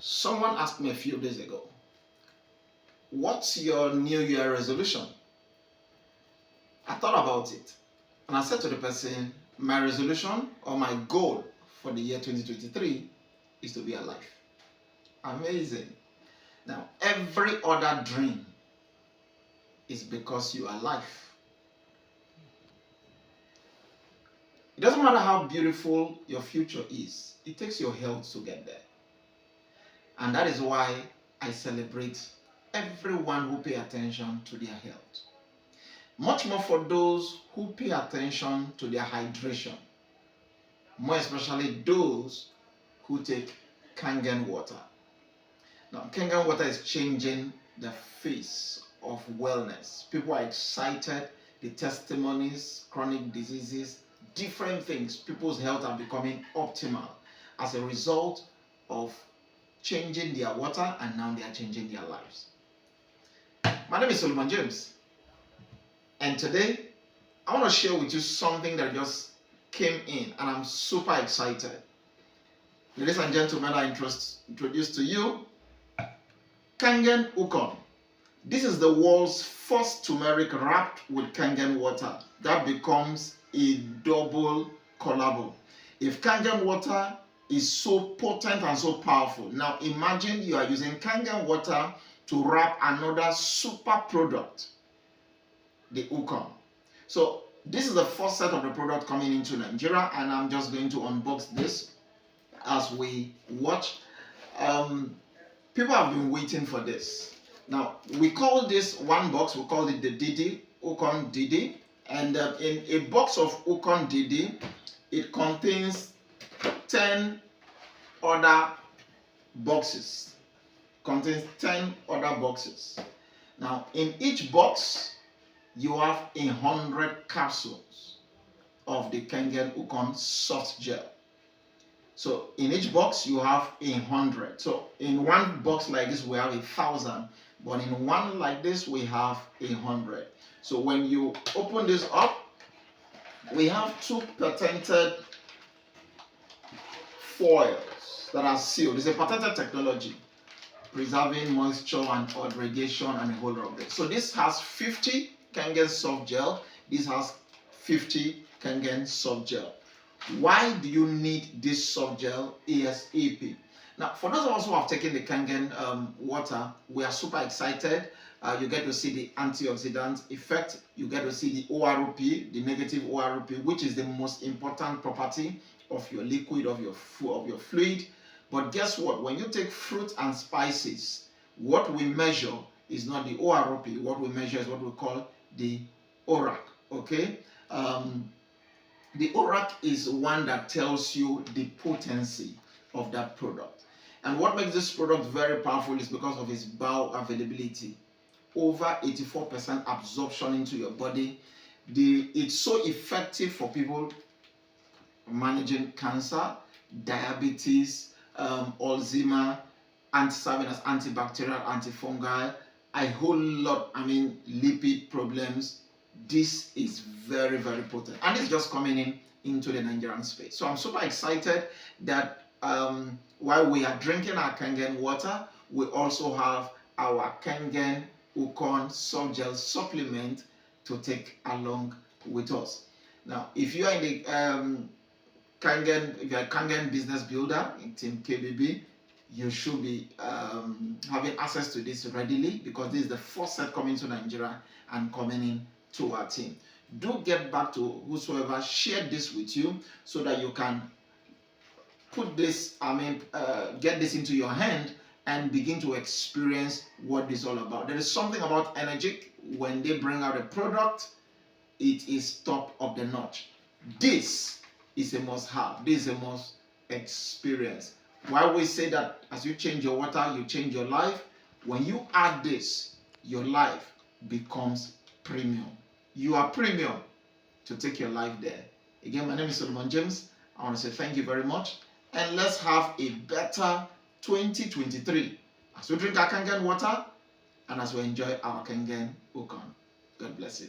Someone asked me a few days ago, what's your New Year resolution? I thought about it and I said to the person, my resolution or my goal for the year 2023 is to be alive. Amazing. Now, every other dream is because you are alive. It doesn't matter how beautiful your future is, it takes your health to get there. And that is why I celebrate everyone who pay attention to their health. Much more for those who pay attention to their hydration. More especially those who take Kangen water. Now, Kangen water is changing the face of wellness. People are excited. The testimonies, chronic diseases, different things. People's health are becoming optimal as a result of changing their water, and now they are changing their lives. My name is Solomon James, and today I want to share with you something that just came in and I'm super excited. Ladies and gentlemen, I introduce to you Kangen Ukon. This is the world's first turmeric wrapped with Kangen water. That becomes a double collabo. If Kangen water is so potent and so powerful, now imagine you are using Kangen water to wrap another super product, the Ukon. So this is the first set of the product coming into Nigeria, and I'm just going to unbox this as we watch. People have been waiting for this. Now, we call this one box, we call it the Didi, Ukon Didi. And in a box of Ukon Didi, it contains 10 other boxes. Contains 10 other boxes. Now, in each box, you have 100 capsules of the Kangen Ukon Softgel. So in each box you have 100. So in one box like this we have 1,000, but in one like this we have 100. So when you open this up, we have two patented foils that are sealed. It's a patented technology, preserving moisture and irrigation and a whole lot of this. So this has 50 Kangen soft gel. This has 50 Kangen soft gel. Why do you need this soft gel ASAP? Now, for those of us who have taken the Kangen water, we are super excited. You get to see the antioxidant effect. You get to see the ORP, the negative ORP, which is the most important property of your liquid, of your fluid. But guess what? When you take fruit and spices, what we measure is not the ORP. What we measure is what we call the ORAC. Okay. The ORAC is one that tells you the potency of that product. And what makes this product very powerful is because of its bioavailability. Over 84% absorption into your body. It's so effective for people managing cancer, diabetes, Alzheimer, serving as antibacterial, antifungal, a whole lot, lipid problems. This is very, very potent, and it's just coming into the Nigerian space. So I'm super excited that while we are drinking our Kangen water, we also have our Kangen Ukon soft gel supplement to take along with us. Now, if you are in the if you're a Kangen business builder in Team KBB, you should be having access to this readily, because this is the first set coming to Nigeria and coming in to our team. Do get back to whosoever shared this with you so that you can put this, get this into your hand and begin to experience what this is all about. There is something about Energy. When they bring out a product, it is top of the notch. This is a must-have. This is a must experience. Why we say that as you change your water, you change your life. When you add this, your life becomes premium. You are premium to take your life there. Again, my name is Solomon James. I want to say thank you very much, and let's have a better 2023 as we drink our Kangen water and as we enjoy our Kangen Ukon. God bless you.